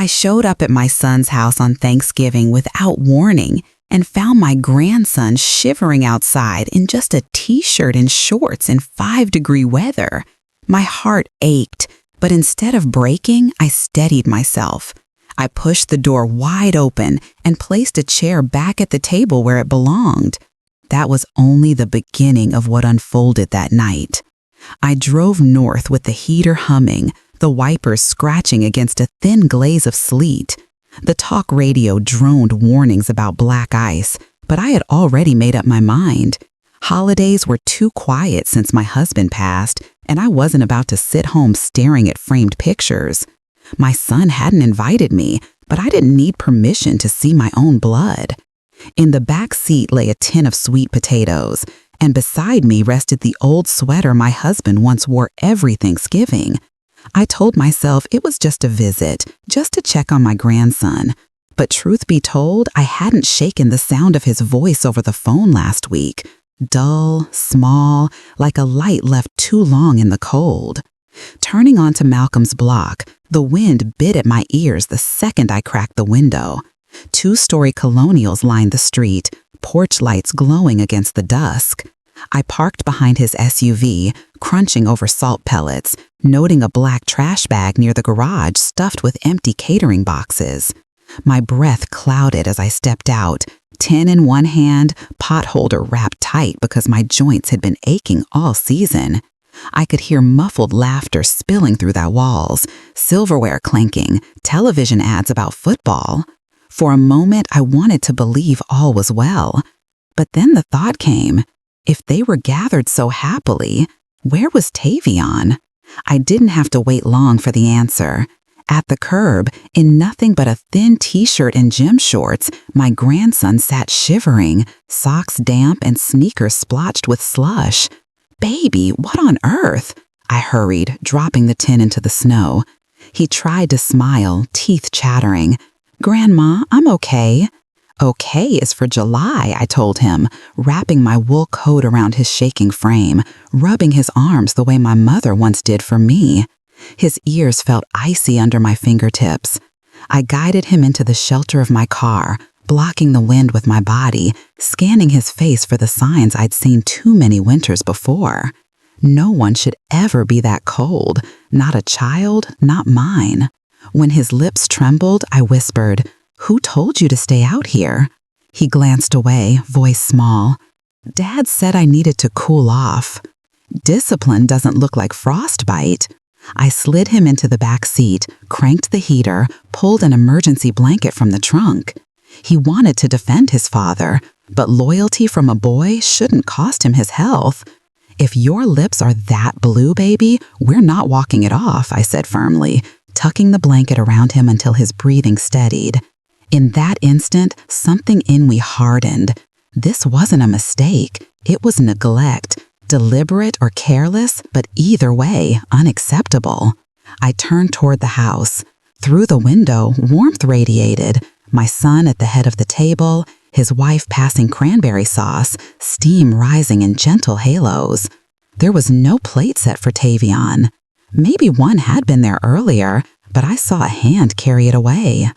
I showed up at my son's house on Thanksgiving without warning and found my grandson shivering outside in just a t-shirt and shorts in 5-degree weather. My heart ached, but instead of breaking, I steadied myself. I pushed the door wide open and placed a chair back at the table where it belonged. That was only the beginning of what unfolded that night. I drove north with the heater humming, the wipers scratching against a thin glaze of sleet. The talk radio droned warnings about black ice, but I had already made up my mind. Holidays were too quiet since my husband passed, and I wasn't about to sit home staring at framed pictures. My son hadn't invited me, but I didn't need permission to see my own blood. In the back seat lay a tin of sweet potatoes, and beside me rested the old sweater my husband once wore every Thanksgiving. I told myself it was just a visit, just to check on my grandson. But truth be told, I hadn't shaken the sound of his voice over the phone last week. Dull, small, like a light left too long in the cold. Turning onto Malcolm's block, the wind bit at my ears the second I cracked the window. 2-story colonials lined the street, porch lights glowing against the dusk. I parked behind his SUV, crunching over salt pellets, noting a black trash bag near the garage stuffed with empty catering boxes. My breath clouded as I stepped out, tin in one hand, pot holder wrapped tight because my joints had been aching all season. I could hear muffled laughter spilling through the walls, silverware clanking, television ads about football. For a moment, I wanted to believe all was well. But then the thought came, if they were gathered so happily, where was Tavion? I didn't have to wait long for the answer. At the curb, in nothing but a thin t-shirt and gym shorts, my grandson sat shivering, socks damp and sneakers splotched with slush. "Baby, what on earth?" I hurried, dropping the tin into the snow. He tried to smile, teeth chattering. "Grandma, I'm okay." "Okay is for July," I told him, wrapping my wool coat around his shaking frame, rubbing his arms the way my mother once did for me. His ears felt icy under my fingertips. I guided him into the shelter of my car, blocking the wind with my body, scanning his face for the signs I'd seen too many winters before. No one should ever be that cold, not a child, not mine. When his lips trembled, I whispered, "Who told you to stay out here?" He glanced away, voice small. "Dad said I needed to cool off." Discipline doesn't look like frostbite. I slid him into the back seat, cranked the heater, pulled an emergency blanket from the trunk. He wanted to defend his father, but loyalty from a boy shouldn't cost him his health. "If your lips are that blue, baby, we're not walking it off," I said firmly, tucking the blanket around him until his breathing steadied. In that instant, something in me hardened. This wasn't a mistake. It was neglect, deliberate or careless, but either way, unacceptable. I turned toward the house. Through the window, warmth radiated. My son at the head of the table, his wife passing cranberry sauce, steam rising in gentle halos. There was no plate set for Tavion. Maybe one had been there earlier, but I saw a hand carry it away.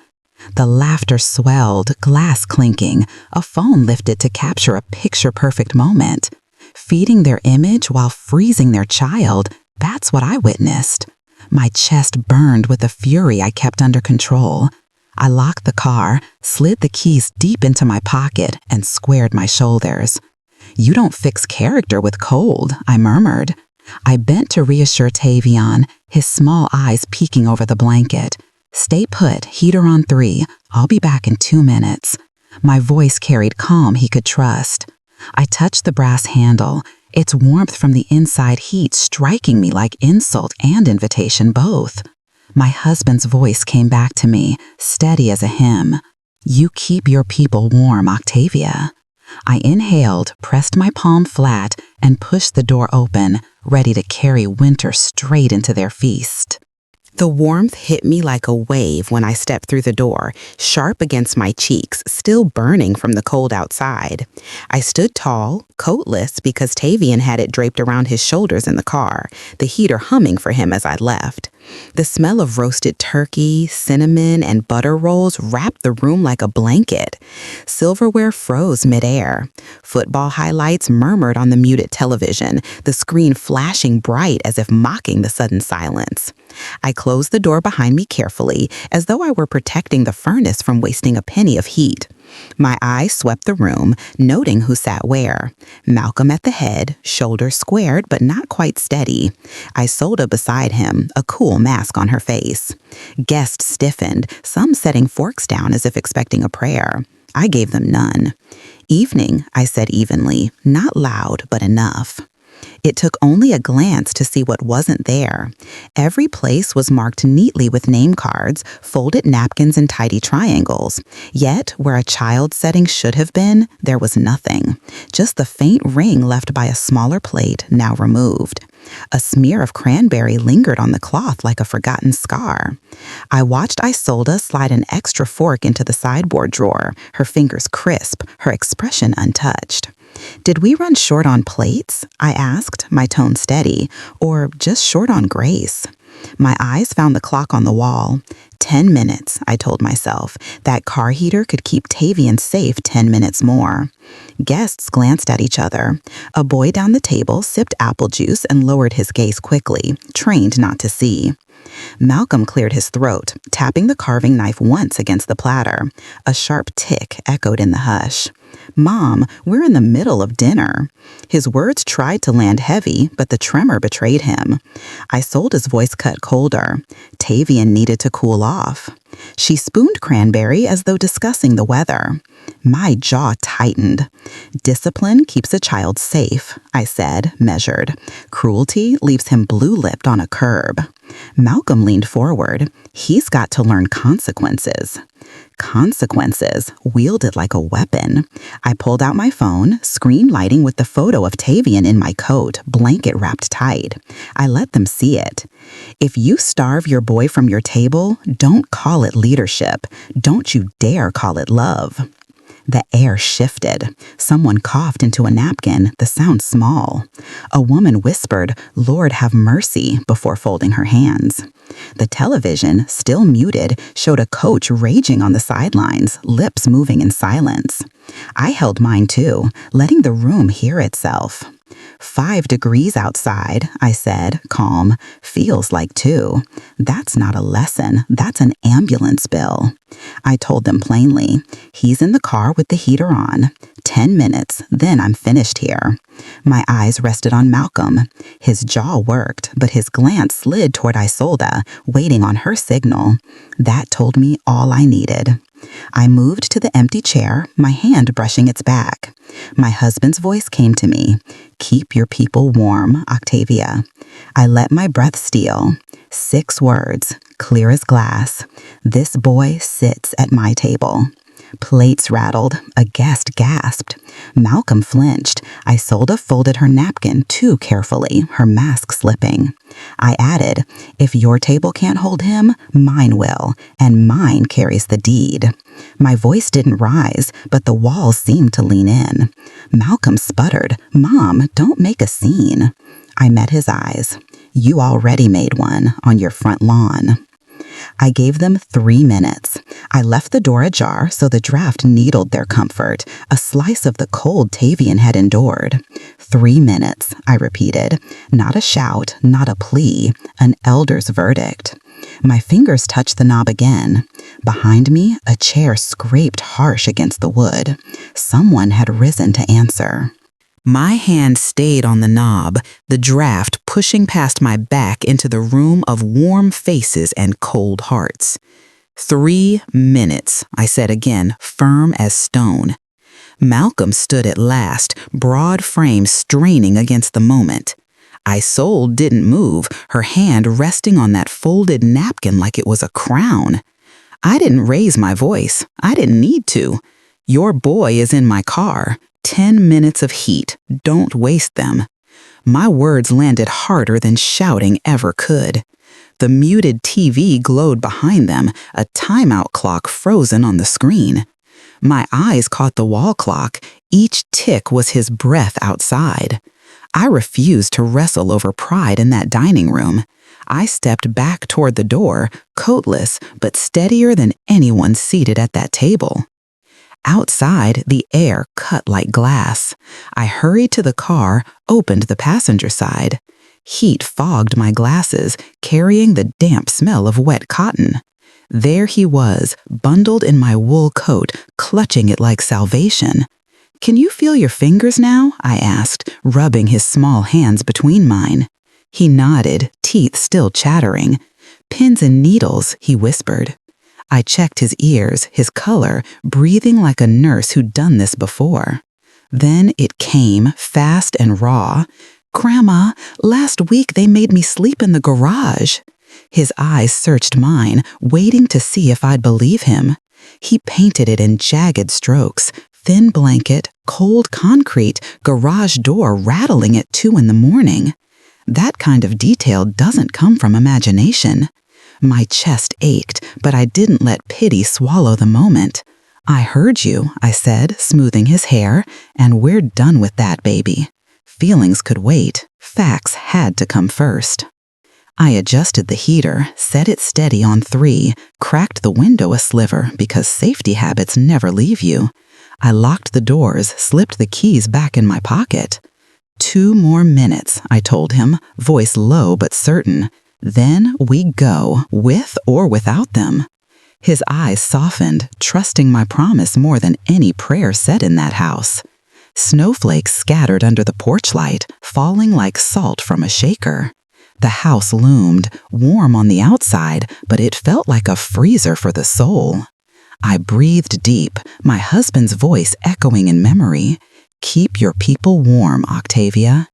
The laughter swelled, glass clinking, a phone lifted to capture a picture-perfect moment. Feeding their image while freezing their child, that's what I witnessed. My chest burned with the fury I kept under control. I locked the car, slid the keys deep into my pocket, and squared my shoulders. "You don't fix character with cold," I murmured. I bent to reassure Tavion, his small eyes peeking over the blanket. "Stay put, heater on 3. I'll be back in 2 minutes." My voice carried calm he could trust. I touched the brass handle, its warmth from the inside heat striking me like insult and invitation both. My husband's voice came back to me, steady as a hymn. "You keep your people warm, Octavia." I inhaled, pressed my palm flat, and pushed the door open, ready to carry winter straight into their feast. The warmth hit me like a wave when I stepped through the door, sharp against my cheeks, still burning from the cold outside. I stood tall, coatless because Tavion had it draped around his shoulders in the car, the heater humming for him as I left. The smell of roasted turkey, cinnamon, and butter rolls wrapped the room like a blanket. Silverware froze midair. Football highlights murmured on the muted television, the screen flashing bright as if mocking the sudden silence. I closed the door behind me carefully, as though I were protecting the furnace from wasting a penny of heat. My eyes swept the room, noting who sat where. Malcolm at the head, shoulders squared but not quite steady. Isolde beside him, a cool mask on her face. Guests stiffened, some setting forks down as if expecting a prayer. I gave them none. Evening, I said evenly, not loud but enough. It took only a glance to see what wasn't there. Every place was marked neatly with name cards, folded napkins, and tidy triangles. Yet, where a child's setting should have been, there was nothing. Just the faint ring left by a smaller plate, now removed. A smear of cranberry lingered on the cloth like a forgotten scar. I watched Isolde slide an extra fork into the sideboard drawer, her fingers crisp, her expression untouched. "Did we run short on plates?" I asked, my tone steady, "or just short on grace?" My eyes found the clock on the wall. 10 minutes, I told myself. That car heater could keep Tavian safe 10 minutes more. Guests glanced at each other. A boy down the table sipped apple juice and lowered his gaze quickly, trained not to see. Malcolm cleared his throat, tapping the carving knife once against the platter. A sharp tick echoed in the hush. "Mom, we're in the middle of dinner." His words tried to land heavy, but the tremor betrayed him. Isolde's voice cut colder. Tavian needed to cool off. She spooned cranberry as though discussing the weather. My jaw tightened. "Discipline keeps a child safe," I said, measured. "Cruelty leaves him blue-lipped on a curb." Malcolm leaned forward. "He's got to learn consequences." Consequences, wielded like a weapon. I pulled out my phone, screen lighting with the photo of Tavian in my coat, blanket wrapped tight. I let them see it. "If you starve your boy from your table, don't call it leadership. Don't you dare call it love." The air shifted. Someone coughed into a napkin, the sound small. A woman whispered, "Lord have mercy," before folding her hands. The television, still muted, showed a coach raging on the sidelines, lips moving in silence. I held mine too, letting the room hear itself. 5 degrees outside, I said, calm. "Feels like 2. That's not a lesson, that's an ambulance bill." I told them plainly, "He's in the car with the heater on. 10 minutes, then I'm finished here." My eyes rested on Malcolm. His jaw worked, but his glance slid toward Isolde, waiting on her signal. That told me all I needed. I moved to the empty chair, my hand brushing its back. My husband's voice came to me. "Keep your people warm, Octavia." I let my breath steal. 6 words, clear as glass. "This boy sits at my table." Plates rattled. A guest gasped. Malcolm flinched. Isolde folded her napkin too carefully, her mask slipping. I added, "If your table can't hold him, mine will, and mine carries the deed." My voice didn't rise, but the walls seemed to lean in. Malcolm sputtered, "Mom, don't make a scene." I met his eyes. "You already made one on your front lawn." I gave them 3 minutes. I left the door ajar so the draft needled their comfort, a slice of the cold Tavian had endured. 3 minutes, I repeated. Not a shout, not a plea, an elder's verdict. My fingers touched the knob again. Behind me, a chair scraped harsh against the wood. Someone had risen to answer. My hand stayed on the knob, the draft pushing past my back into the room of warm faces and cold hearts. 3 minutes, I said again, firm as stone. Malcolm stood at last, broad frame straining against the moment. Isolde didn't move, her hand resting on that folded napkin like it was a crown. I didn't raise my voice. I didn't need to. "Your boy is in my car. 10 minutes of heat. Don't waste them." My words landed harder than shouting ever could. The muted TV glowed behind them, a timeout clock frozen on the screen. My eyes caught the wall clock. Each tick was his breath outside. I refused to wrestle over pride in that dining room. I stepped back toward the door, coatless but steadier than anyone seated at that table. Outside, the air cut like glass. I hurried to the car, opened the passenger side. Heat fogged my glasses, carrying the damp smell of wet cotton. There he was, bundled in my wool coat, clutching it like salvation. "Can you feel your fingers now?" I asked, rubbing his small hands between mine. He nodded, teeth still chattering. "Pins and needles," he whispered. I checked his ears, his color, breathing like a nurse who'd done this before. Then it came, fast and raw. "Grandma, last week they made me sleep in the garage." His eyes searched mine, waiting to see if I'd believe him. He painted it in jagged strokes, thin blanket, cold concrete, garage door rattling at 2 a.m. That kind of detail doesn't come from imagination. My chest ached, but I didn't let pity swallow the moment. "I heard you," I said, smoothing his hair, "and we're done with that, baby." Feelings could wait. Facts had to come first. I adjusted the heater, set it steady on 3, cracked the window a sliver because safety habits never leave you. I locked the doors, slipped the keys back in my pocket. 2 more minutes, I told him, voice low but certain. Then we go, with or without them. His eyes softened, trusting my promise more than any prayer said in that house. Snowflakes scattered under the porch light, falling like salt from a shaker. The house loomed, warm on the outside, but it felt like a freezer for the soul. I breathed deep, my husband's voice echoing in memory. "Keep your people warm, Octavia."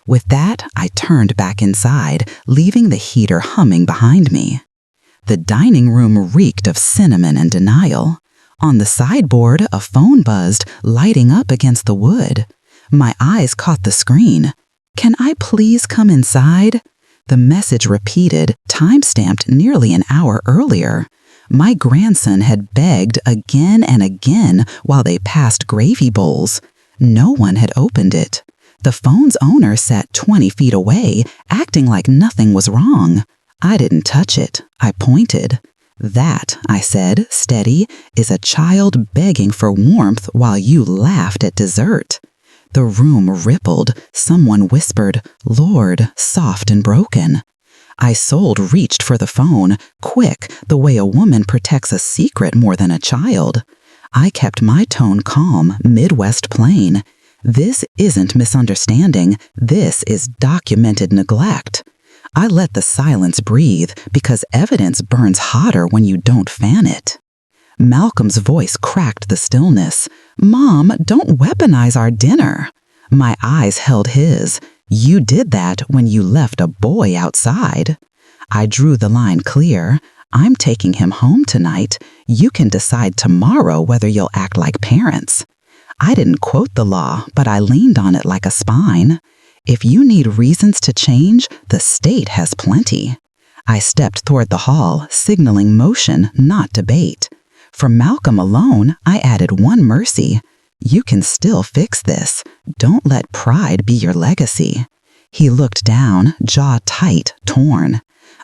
With that, I turned back inside, leaving the heater humming behind me. The dining room reeked of cinnamon and denial. On the sideboard, a phone buzzed, lighting up against the wood. My eyes caught the screen. "Can I please come inside?" The message repeated, time-stamped nearly an hour earlier. My grandson had begged again and again while they passed gravy bowls. No one had opened it. The phone's owner sat 20 feet away, acting like nothing was wrong. I didn't touch it. I pointed. "That," I said, steady, "is a child begging for warmth while you laughed at dessert." The room rippled. Someone whispered, "Lord," soft and broken. Isolde reached for the phone, quick, the way a woman protects a secret more than a child. I kept my tone calm, Midwest plain. This isn't misunderstanding. This is documented neglect. I let the silence breathe because evidence burns hotter when you don't fan it. Malcolm's voice cracked the stillness. "Mom, don't weaponize our dinner." My eyes held his. "You did that when you left a boy outside." I drew the line clear. "I'm taking him home tonight. You can decide tomorrow whether you'll act like parents." I didn't quote the law, but I leaned on it like a spine. If you need reasons to change, the state has plenty. I stepped toward the hall, signaling motion, not debate. For Malcolm alone, I added one mercy. "You can still fix this. Don't let pride be your legacy." He looked down, jaw tight, torn.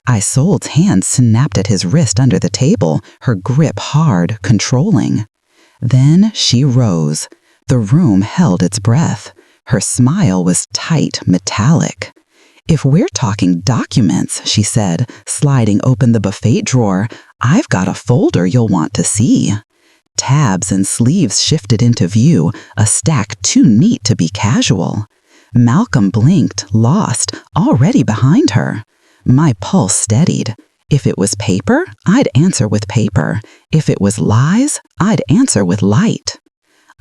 Isolde's hand snapped at his wrist under the table, her grip hard, controlling. Then she rose. The room held its breath. Her smile was tight, metallic. "If we're talking documents," she said, sliding open the buffet drawer, "I've got a folder you'll want to see." Tabs and sleeves shifted into view, a stack too neat to be casual. Malcolm blinked, lost, already behind her. My pulse steadied. If it was paper, I'd answer with paper. If it was lies, I'd answer with light.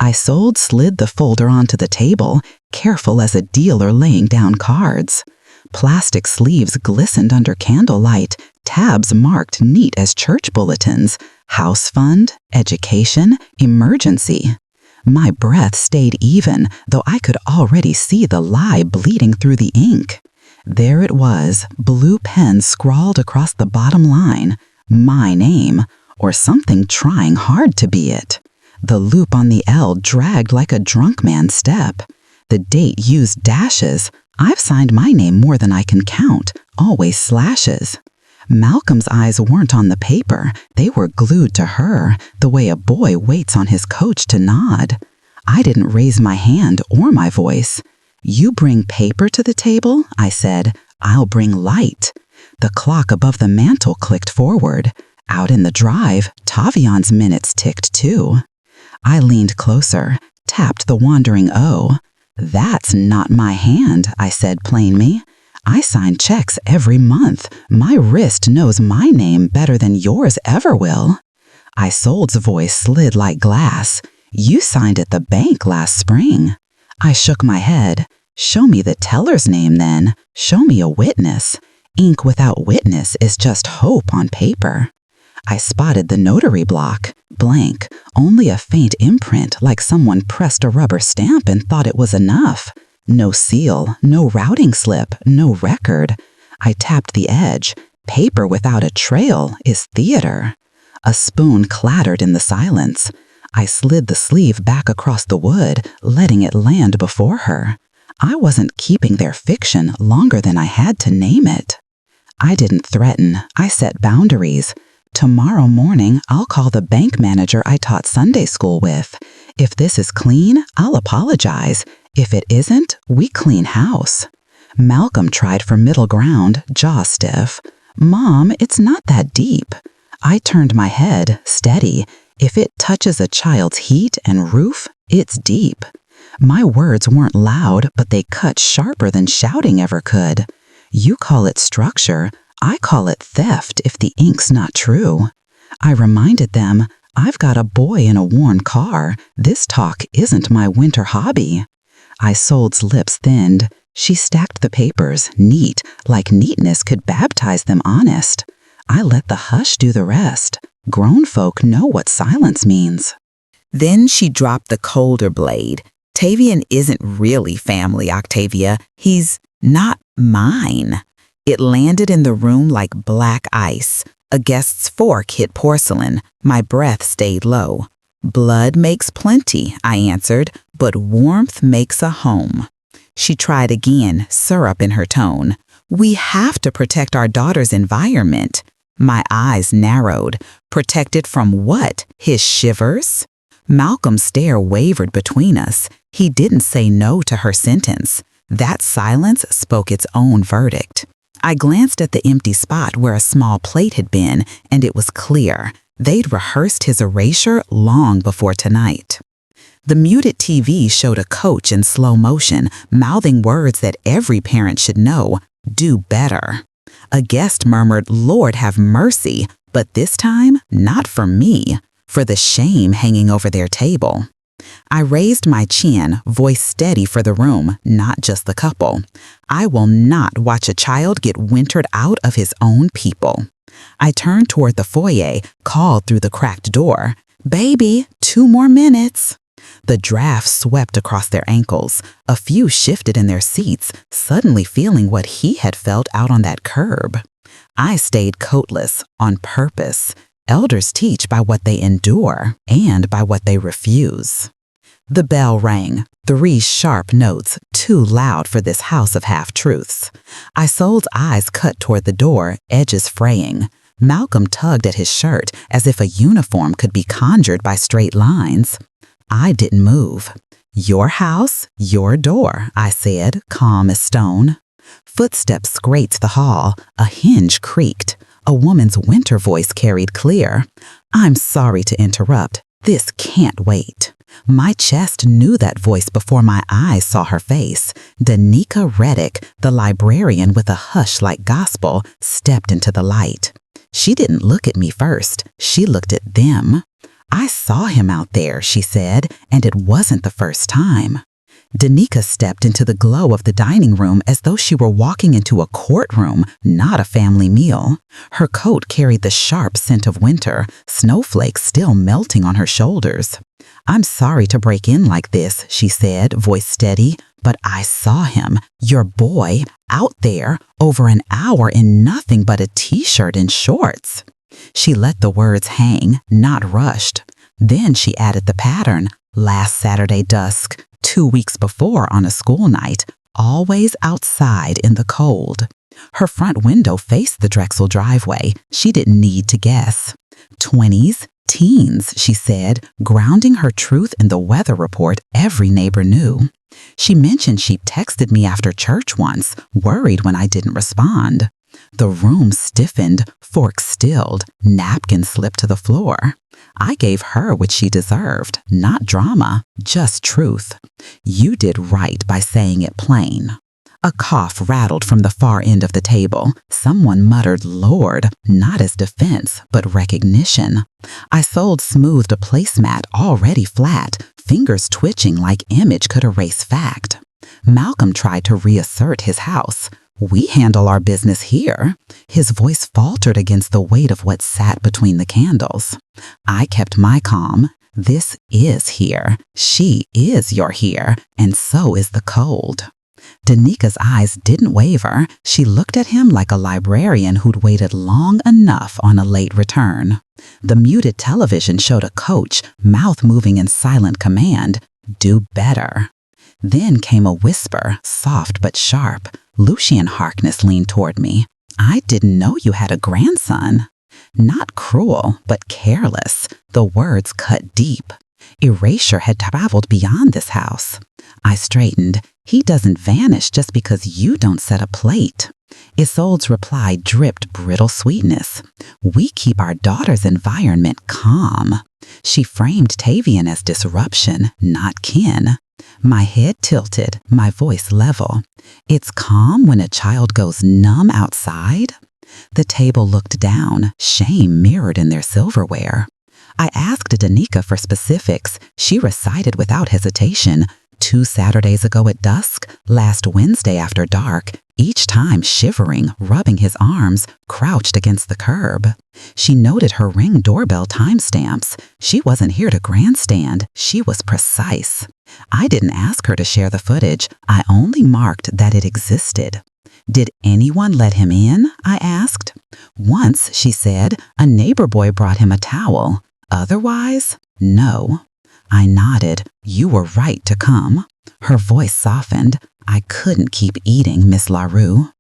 Isolde slid the folder onto the table, careful as a dealer laying down cards. Plastic sleeves glistened under candlelight, tabs marked neat as church bulletins, house fund, education, emergency. My breath stayed even, though I could already see the lie bleeding through the ink. There it was, blue pen scrawled across the bottom line, my name, or something trying hard to be it. The loop on the L dragged like a drunk man's step. The date used dashes. I've signed my name more than I can count, always slashes. Malcolm's eyes weren't on the paper. They were glued to her, the way a boy waits on his coach to nod. I didn't raise my hand or my voice. "You bring paper to the table?" I said. "I'll bring light." The clock above the mantel clicked forward. Out in the drive, Tavion's minutes ticked too. I leaned closer, tapped the wandering O. "That's not my hand," I said plainly. "I sign checks every month. My wrist knows my name better than yours ever will." Isolde's voice slid like glass. "You signed at the bank last spring." I shook my head. "Show me the teller's name then. Show me a witness. Ink without witness is just hope on paper." I spotted the notary block. Blank, only a faint imprint like someone pressed a rubber stamp and thought it was enough. No seal, no routing slip, no record. I tapped the edge. Paper without a trail is theater. A spoon clattered in the silence. I slid the sleeve back across the wood, letting it land before her. I wasn't keeping their fiction longer than I had to name it. I didn't threaten. I set boundaries. "Tomorrow morning, I'll call the bank manager I taught Sunday school with. If this is clean, I'll apologize. If it isn't, we clean house." Malcolm tried for middle ground, jaw stiff. "Mom, it's not that deep." I turned my head, steady. If it touches a child's heat and roof, it's deep. My words weren't loud, but they cut sharper than shouting ever could. "You call it structure. I call it theft if the ink's not true." I reminded them, "I've got a boy in a worn car. This talk isn't my winter hobby." Isolde's lips thinned. She stacked the papers, neat, like neatness could baptize them honest. I let the hush do the rest. Grown folk know what silence means. Then she dropped the colder blade. "Tavion isn't really family, Octavia. He's not mine." It landed in the room like black ice. A guest's fork hit porcelain. My breath stayed low. "Blood makes plenty," I answered, "but warmth makes a home." She tried again, syrup in her tone. "We have to protect our daughter's environment." My eyes narrowed. Protected from what? His shivers? Malcolm's stare wavered between us. He didn't say no to her sentence. That silence spoke its own verdict. I glanced at the empty spot where a small plate had been, and it was clear. They'd rehearsed his erasure long before tonight. The muted TV showed a coach in slow motion, mouthing words that every parent should know: "Do better." A guest murmured, "Lord have mercy," but this time, not for me, for the shame hanging over their table. I raised my chin, voice steady for the room, not just the couple. I will not watch a child get wintered out of his own people. I turned toward the foyer, called through the cracked door, "Baby, 2 more minutes." The draft swept across their ankles. A few shifted in their seats, suddenly feeling what he had felt out on that curb. I stayed coatless, on purpose. Elders teach by what they endure and by what they refuse. The bell rang, 3 sharp notes, too loud for this house of half-truths. Isolde's eyes cut toward the door, edges fraying. Malcolm tugged at his shirt as if a uniform could be conjured by straight lines. I didn't move. "Your house, your door," I said, calm as stone. Footsteps scraped the hall. A hinge creaked. A woman's winter voice carried clear. "I'm sorry to interrupt. This can't wait." My chest knew that voice before my eyes saw her face. Danica Reddick, the librarian with a hush like gospel, stepped into the light. She didn't look at me first. She looked at them. "I saw him out there," she said, "and it wasn't the first time." Danica stepped into the glow of the dining room as though she were walking into a courtroom, not a family meal. Her coat carried the sharp scent of winter, snowflakes still melting on her shoulders. "I'm sorry to break in like this," she said, voice steady, "but I saw him, your boy, out there, over an hour in nothing but a t-shirt and shorts." She let the words hang, not rushed. Then she added the pattern. Last Saturday dusk, 2 weeks before on a school night, always outside in the cold. Her front window faced the Drexel driveway. She didn't need to guess. 20s, teens, she said, grounding her truth in the weather report every neighbor knew. She mentioned she'd texted me after church once, worried when I didn't respond. The room stiffened, fork stilled, napkin slipped to the floor. I gave her what she deserved, not drama, just truth. You did right by saying it plain. A cough rattled from the far end of the table. Someone muttered, "Lord," not as defense, but recognition. Isolde smoothed a placemat already flat, fingers twitching like image could erase fact. Malcolm tried to reassert his house. "We handle our business here." His voice faltered against the weight of what sat between the candles. I kept my calm. This is here. She is your here, and so is the cold. Danika's eyes didn't waver. She looked at him like a librarian who'd waited long enough on a late return. The muted television showed a coach, mouth moving in silent command, "Do better." Then came a whisper, soft but sharp. Lucian Harkness leaned toward me. "I didn't know you had a grandson." Not cruel, but careless. The words cut deep. Erasure had traveled beyond this house. I straightened. "He doesn't vanish just because you don't set a plate." Isolde's reply dripped brittle sweetness. "We keep our daughter's environment calm." She framed Tavian as disruption, not kin. My head tilted, my voice level. "It's calm when a child goes numb outside?" The table looked down, shame mirrored in their silverware. I asked Danica for specifics. She recited without hesitation. 2 Saturdays ago at dusk, last Wednesday after dark, each time shivering, rubbing his arms, crouched against the curb. She noted her Ring doorbell timestamps. She wasn't here to grandstand. She was precise. I didn't ask her to share the footage. I only marked that it existed. "Did anyone let him in?" I asked. "Once," she said, "a neighbor boy brought him a towel. Otherwise, no." I nodded. "You were right to come." Her voice softened. "I couldn't keep eating, Miss LaRue."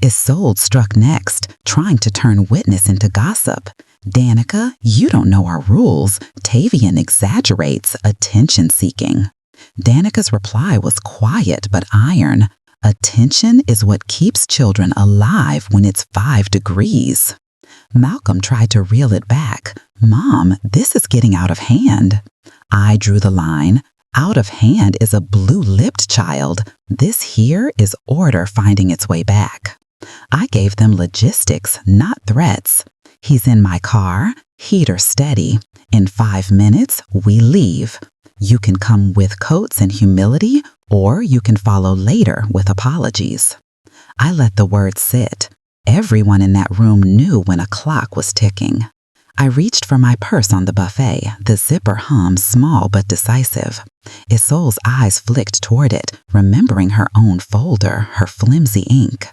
Isolde struck next, trying to turn witness into gossip. "Danica, you don't know our rules. Tavian exaggerates, attention-seeking." Danica's reply was quiet but iron. "Attention is what keeps children alive when it's 5 degrees." Malcolm tried to reel it back. "Mom, this is getting out of hand." I drew the line. Out of hand is a blue-lipped child. This here is order finding its way back. I gave them logistics, not threats. "He's in my car, heater steady. In 5 minutes, we leave. You can come with coats and humility, or you can follow later with apologies." I let the words sit. Everyone in that room knew when a clock was ticking. I reached for my purse on the buffet, the zipper hummed small but decisive. Isolde's eyes flicked toward it, remembering her own folder, her flimsy ink.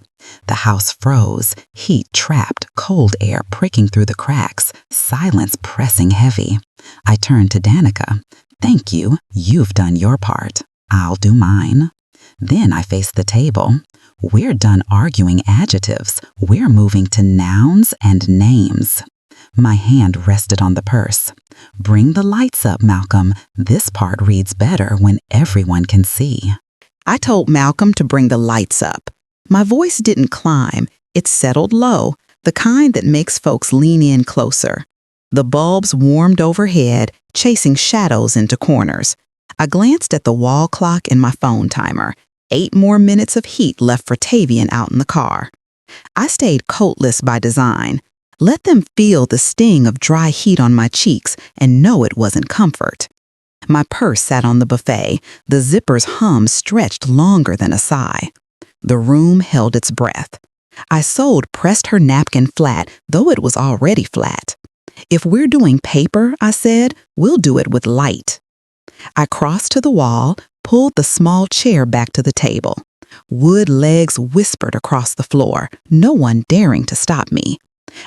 The house froze, heat trapped, cold air pricking through the cracks, silence pressing heavy. I turned to Danica. "Thank you, you've done your part. I'll do mine." Then I faced the table. We're done arguing adjectives. We're moving to nouns and names. My hand rested on the purse. "Bring the lights up, Malcolm. This part reads better when everyone can see." I told Malcolm to bring the lights up. My voice didn't climb. It settled low, the kind that makes folks lean in closer. The bulbs warmed overhead, chasing shadows into corners. I glanced at the wall clock and my phone timer. 8 more minutes of heat left for Tavian out in the car. I stayed coatless by design. Let them feel the sting of dry heat on my cheeks and know it wasn't comfort. My purse sat on the buffet. The zipper's hum stretched longer than a sigh. The room held its breath. Isolde pressed her napkin flat, though it was already flat. "If we're doing paper," I said, "we'll do it with light." I crossed to the wall, pulled the small chair back to the table. Wood legs whispered across the floor, no one daring to stop me.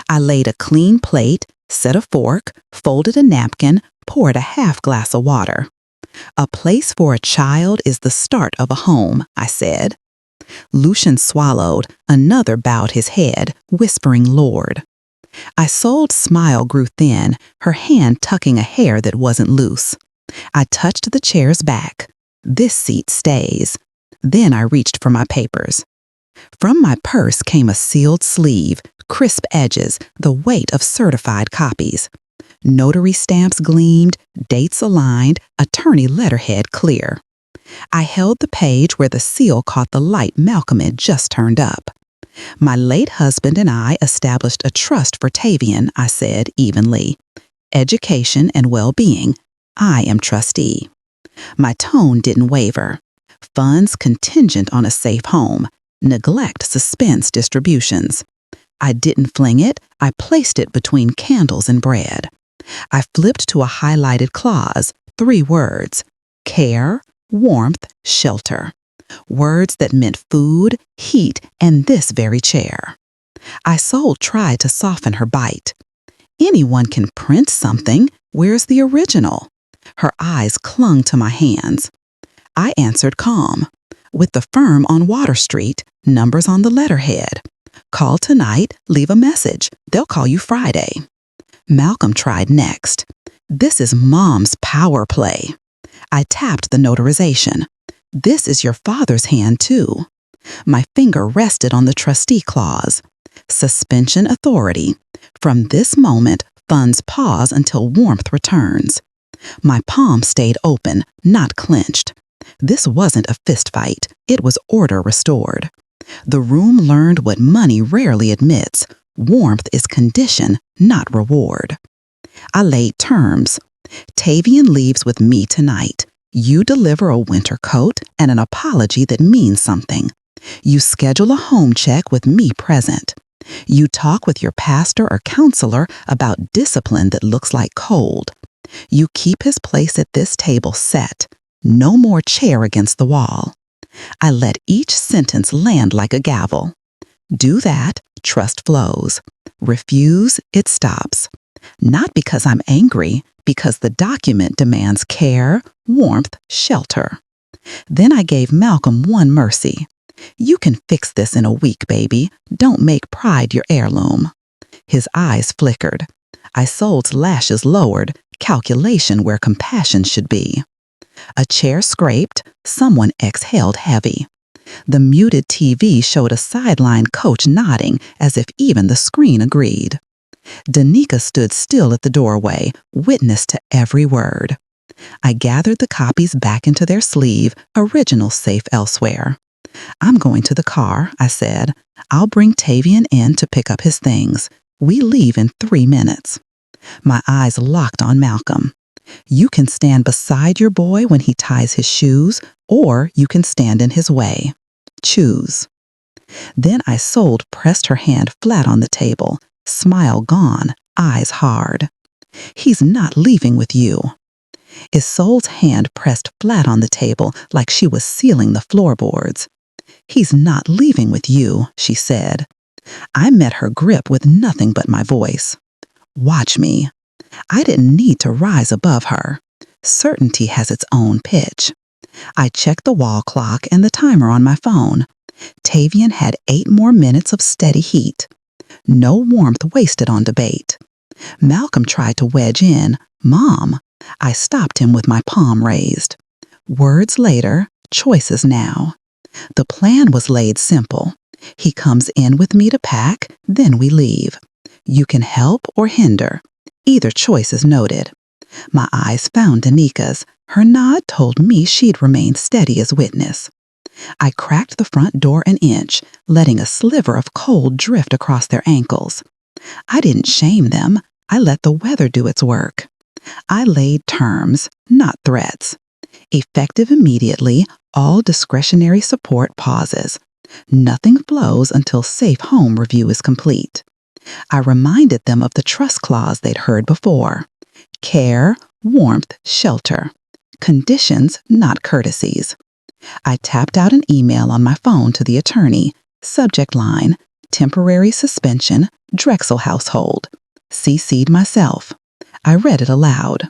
I laid a clean plate, set a fork, folded a napkin, poured a half glass of water. "A place for a child is the start of a home," I said. Lucian swallowed, another bowed his head, whispering Lord. Isolde's smile grew thin, her hand tucking a hair that wasn't loose. I touched the chair's back. This seat stays. Then I reached for my papers. From my purse came a sealed sleeve, crisp edges, the weight of certified copies. Notary stamps gleamed, dates aligned, attorney letterhead clear. I held the page where the seal caught the light Malcolm had just turned up. My late husband and I established a trust for Tavian, I said evenly. Education and well-being. I am trustee. My tone didn't waver. Funds contingent on a safe home. Neglect suspense distributions. I didn't fling it, I placed it between candles and bread. I flipped to a highlighted clause, 3 words: care, warmth, shelter. Words that meant food, heat, and this very chair. Isolde tried to soften her bite. Anyone can print something. Where's the original? Her eyes clung to my hands. I answered calm. With the firm on Water Street, numbers on the letterhead. Call tonight, leave a message. They'll call you Friday. Malcolm tried next. This is Mom's power play. I tapped the notarization. This is your father's hand, too. My finger rested on the trustee clause. Suspension authority. From this moment, funds pause until warmth returns. My palm stayed open, not clenched. This wasn't a fist fight. It was order restored. The room learned what money rarely admits. Warmth is condition, not reward. I laid terms. Tavian leaves with me tonight. You deliver a winter coat and an apology that means something. You schedule a home check with me present. You talk with your pastor or counselor about discipline that looks like cold. You keep his place at this table set. No more chair against the wall. I let each sentence land like a gavel. Do that, trust flows. Refuse, it stops. Not because I'm angry, because the document demands care, warmth, shelter. Then I gave Malcolm one mercy. You can fix this in a week, baby. Don't make pride your heirloom. His eyes flickered. Isolde's lashes lowered, calculation where compassion should be. A chair scraped, someone exhaled heavy. The muted TV showed a sideline coach nodding as if even the screen agreed. Danica stood still at the doorway, witness to every word. I gathered the copies back into their sleeve, original safe elsewhere. I'm going to the car, I said. I'll bring Tavian in to pick up his things. We leave in 3 minutes. My eyes locked on Malcolm. You can stand beside your boy when he ties his shoes, or you can stand in his way. Choose. Then Isolde pressed her hand flat on the table, smile gone, eyes hard. He's not leaving with you. Isolde's hand pressed flat on the table like she was sealing the floorboards. He's not leaving with you, she said. I met her grip with nothing but my voice. Watch me. I didn't need to rise above her. Certainty has its own pitch. I checked the wall clock and the timer on my phone. Tavian had 8 more minutes of steady heat. No warmth wasted on debate. Malcolm tried to wedge in. Mom. I stopped him with my palm raised. Words later, choices now. The plan was laid simple. He comes in with me to pack, then we leave. You can help or hinder. Either choice is noted. My eyes found Danica's. Her nod told me she'd remain steady as witness. I cracked the front door an inch, letting a sliver of cold drift across their ankles. I didn't shame them. I let the weather do its work. I laid terms, not threats. Effective immediately, all discretionary support pauses. Nothing flows until safe home review is complete. I reminded them of the trust clause they'd heard before. Care, warmth, shelter. Conditions, not courtesies. I tapped out an email on my phone to the attorney. Subject line, temporary suspension, Drexel household. CC'd myself. I read it aloud.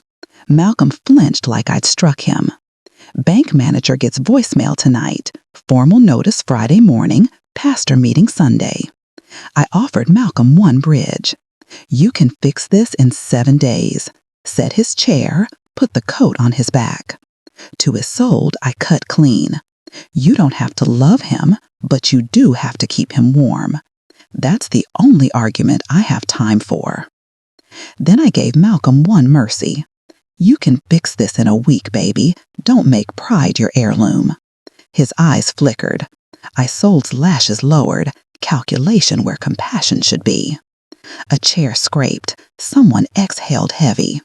Malcolm flinched like I'd struck him. Bank manager gets voicemail tonight. Formal notice Friday morning, pastor meeting Sunday. I offered Malcolm one bridge. You can fix this in 7 days. Set his chair, put the coat on his back. To his soul, I cut clean. You don't have to love him, but you do have to keep him warm. That's the only argument I have time for. Then I gave Malcolm one mercy. You can fix this in a week, baby. Don't make pride your heirloom. His eyes flickered. Isolde's lashes lowered, calculation where compassion should be. A chair scraped. Someone exhaled heavy.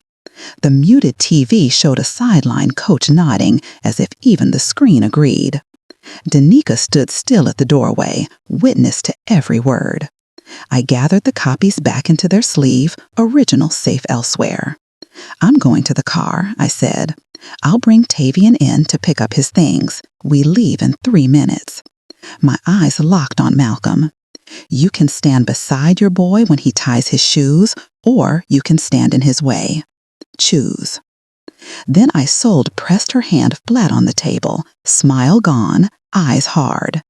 The muted TV showed a sideline coach nodding as if even the screen agreed. Danica stood still at the doorway, witness to every word. I gathered the copies back into their sleeve, original safe elsewhere. I'm going to the car, I said. I'll bring Tavian in to pick up his things. We leave in 3 minutes. My eyes locked on Malcolm. You can stand beside your boy when he ties his shoes, or you can stand in his way. Choose. Then Isolde pressed her hand flat on the table, smile gone, eyes hard.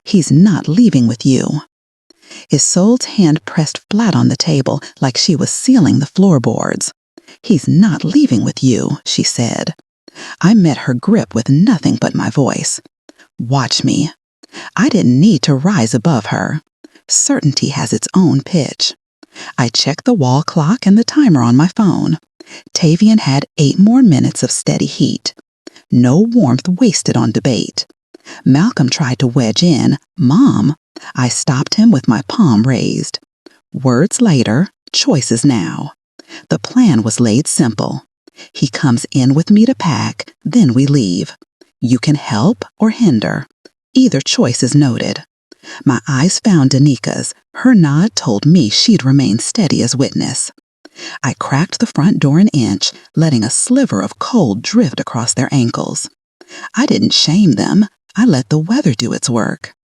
He's not leaving with you. Isolde's hand pressed flat on the table like she was sealing the floorboards. He's not leaving with you, she said. I met her grip with nothing but my voice. Watch me. I didn't need to rise above her. Certainty has its own pitch. I checked the wall clock and the timer on my phone. Tavian had 8 more minutes of steady heat. No warmth wasted on debate. Malcolm tried to wedge in, Mom. I stopped him with my palm raised. Words later, choices now. The plan was laid simple. He comes in with me to pack, then we leave. You can help or hinder. Either choice is noted. My eyes found Danica's. Her nod told me she'd remain steady as witness. I cracked the front door an inch, letting a sliver of cold drift across their ankles. I didn't shame them. I let the weather do its work.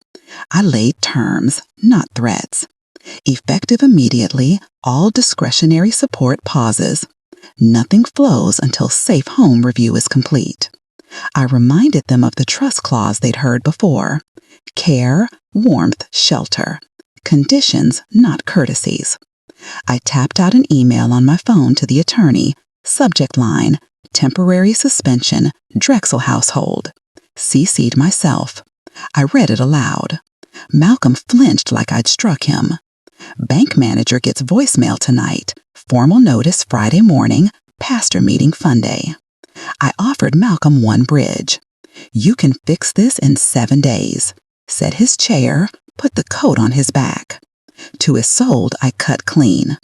I laid terms, not threats. Effective immediately, all discretionary support pauses. Nothing flows until safe home review is complete. I reminded them of the trust clause they'd heard before. Care, warmth, shelter. Conditions, not courtesies. I tapped out an email on my phone to the attorney. Subject line, temporary suspension, Drexel household. CC'd myself. I read it aloud. Malcolm flinched like I'd struck him. Bank manager gets voicemail tonight. Formal notice Friday morning, pastor meeting Funday. I offered Malcolm one bridge. You can fix this in 7 days. Set his chair, put the coat on his back. To his soul, I cut clean.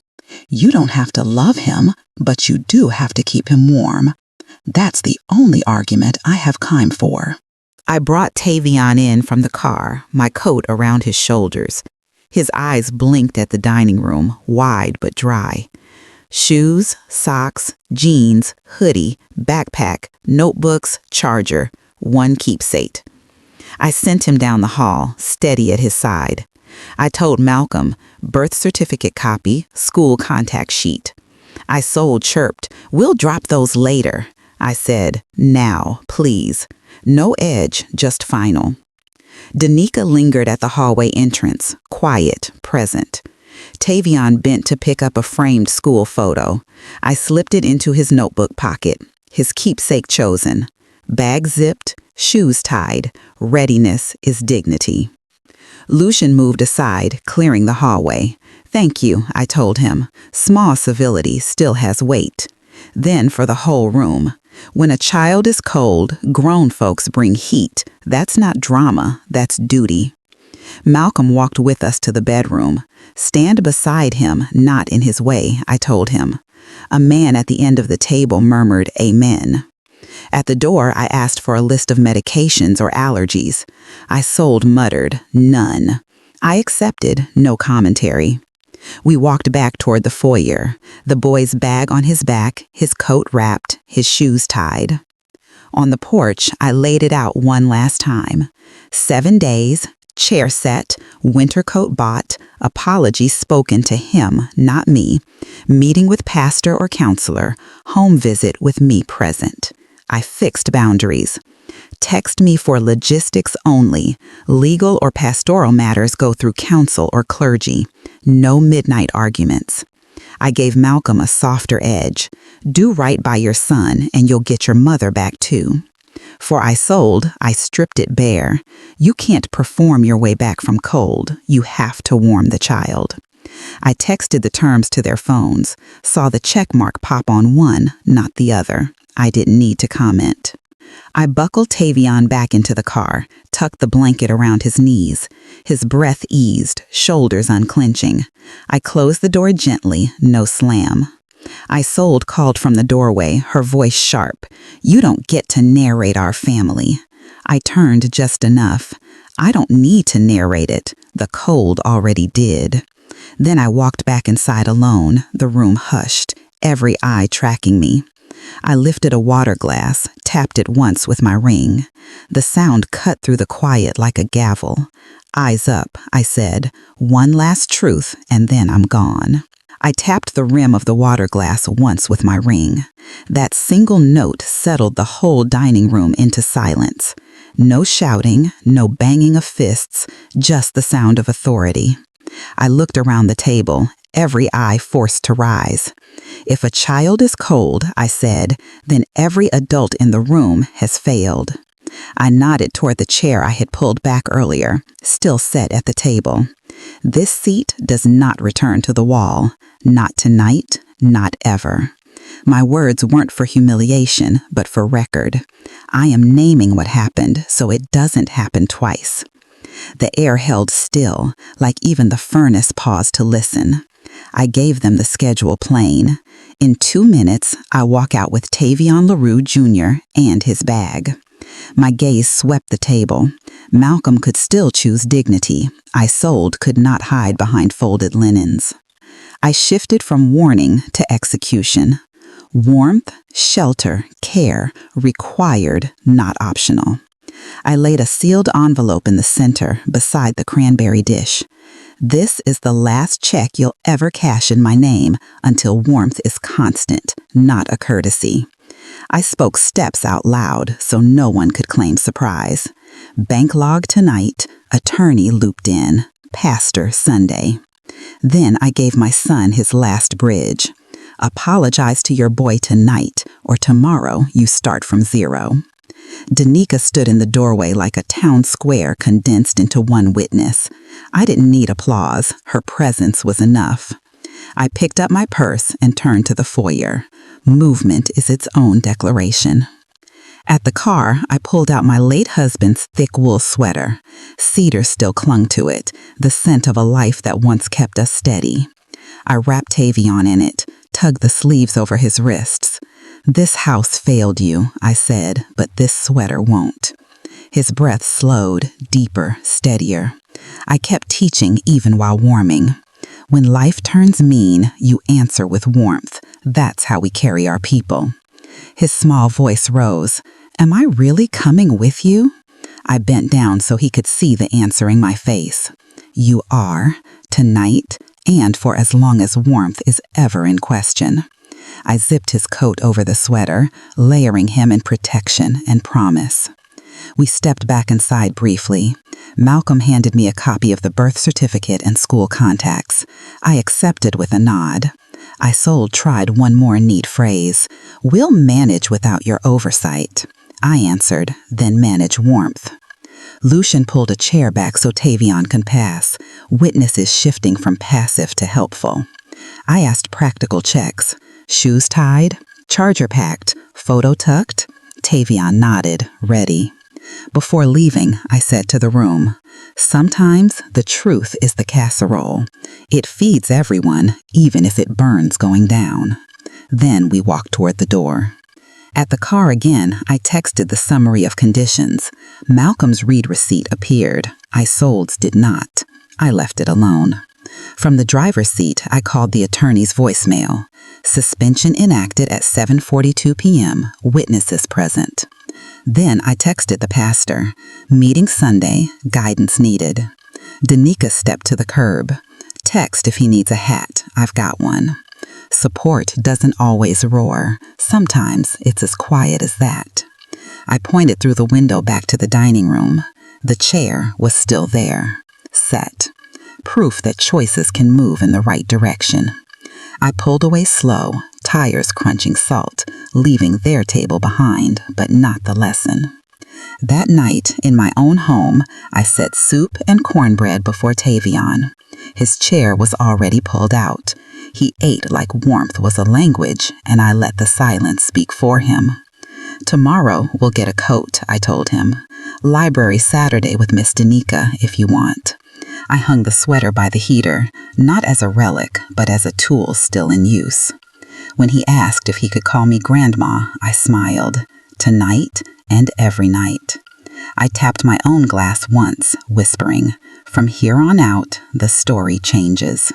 You don't have to love him, but you do have to keep him warm. That's the only argument I have time for. I brought Tavian in from the car, my coat around his shoulders. His eyes blinked at the dining room, wide but dry. Shoes, socks, jeans, hoodie, backpack, notebooks, charger, one keepsake. I sent him down the hall, steady at his side. I told Malcolm, birth certificate copy, school contact sheet. Isolde chirped, we'll drop those later. I said, now, please. No edge, just final. Danica lingered at the hallway entrance, quiet, present. Tavian bent to pick up a framed school photo. I slipped it into his notebook pocket, his keepsake chosen. Bag zipped, shoes tied. Readiness is dignity. Lucian moved aside, clearing the hallway. Thank you, I told him. Small civility still has weight. Then for the whole room. When a child is cold, grown folks bring heat. That's not drama, that's duty. Malcolm walked with us to the bedroom. Stand beside him, not in his way, I told him. A man at the end of the table murmured, Amen. At the door, I asked for a list of medications or allergies. Isolde muttered, none. I accepted, no commentary. We walked back toward the foyer, the boy's bag on his back, his coat wrapped, his shoes tied. On the porch, I laid it out one last time. 7 days, chair set, winter coat bought, apologies spoken to him, not me, meeting with pastor or counselor, home visit with me present. I fixed boundaries. Text me for logistics only. Legal or pastoral matters go through counsel or clergy. No midnight arguments. I gave Malcolm a softer edge. Do right by your son and you'll get your mother back too. For I sold, I stripped it bare. You can't perform your way back from cold. You have to warm the child. I texted the terms to their phones, saw the check mark pop on one, not the other. I didn't need to comment. I buckled Tavion back into the car, tucked the blanket around his knees. His breath eased, shoulders unclenching. I closed the door gently, no slam. Isolde called from the doorway, her voice sharp. You don't get to narrate our family. I turned just enough. I don't need to narrate it. The cold already did. Then I walked back inside alone, the room hushed, every eye tracking me. I lifted a water glass, tapped it once with my ring. The sound cut through the quiet like a gavel. Eyes up, I said, one last truth, and then I'm gone. I tapped the rim of the water glass once with my ring. That single note settled the whole dining room into silence. No shouting, no banging of fists, just the sound of authority. I looked around the table, every eye forced to rise. If a child is cold, I said, then every adult in the room has failed. I nodded toward the chair I had pulled back earlier, still set at the table. This seat does not return to the wall. Not tonight, not ever. My words weren't for humiliation, but for record. I am naming what happened so it doesn't happen twice. The air held still, like even the furnace paused to listen. I gave them the schedule plain. In 2 minutes, I walk out with Tavion LaRue Jr. and his bag. My gaze swept the table. Malcolm could still choose dignity. Isolde could not hide behind folded linens. I shifted from warning to execution. Warmth, shelter, care, required, not optional. I laid a sealed envelope in the center beside the cranberry dish. This is the last check you'll ever cash in my name until warmth is constant, not a courtesy. I spoke steps out loud so no one could claim surprise. Bank log tonight, attorney looped in, pastor Sunday. Then I gave my son his last bridge. Apologize to your boy tonight, or tomorrow you start from zero. Danica stood in the doorway like a town square condensed into one witness. I didn't need applause. Her presence was enough. I picked up my purse and turned to the foyer. Movement is its own declaration. At the car, I pulled out my late husband's thick wool sweater. Cedar still clung to it, the scent of a life that once kept us steady. I wrapped Tavion in it, tugged the sleeves over his wrists. This house failed you, I said, but this sweater won't. His breath slowed, deeper, steadier. I kept teaching even while warming. When life turns mean, you answer with warmth. That's how we carry our people. His small voice rose. Am I really coming with you? I bent down so he could see the answer in my face. You are, tonight, and for as long as warmth is ever in question. I zipped his coat over the sweater, layering him in protection and promise. We stepped back inside briefly. Malcolm handed me a copy of the birth certificate and school contacts. I accepted with a nod. Isolde tried one more neat phrase. We'll manage without your oversight. I answered, then manage warmth. Lucian pulled a chair back so Tavion can pass, witnesses shifting from passive to helpful. I asked practical checks. Shoes tied, charger packed, photo tucked. Tavion nodded, ready. Before leaving, I said to the room, sometimes the truth is the casserole. It feeds everyone, even if it burns going down. Then we walked toward the door. At the car again, I texted the summary of conditions. Malcolm's read receipt appeared. Isolde's did not. I left it alone. From the driver's seat, I called the attorney's voicemail. Suspension enacted at 7:42 p.m. Witnesses present. Then I texted the pastor. Meeting Sunday. Guidance needed. Danica stepped to the curb. Text if he needs a hat. I've got one. Support doesn't always roar. Sometimes it's as quiet as that. I pointed through the window back to the dining room. The chair was still there, set. Proof that choices can move in the right direction. I pulled away slow, tires crunching salt, leaving their table behind, but not the lesson. That night, in my own home, I set soup and cornbread before Tavion. His chair was already pulled out. He ate like warmth was a language, and I let the silence speak for him. Tomorrow we'll get a coat, I told him. Library Saturday with Miss Danica, if you want. I hung the sweater by the heater, not as a relic, but as a tool still in use. When he asked if he could call me Grandma, I smiled. Tonight and every night. I tapped my own glass once, whispering, "From here on out, the story changes."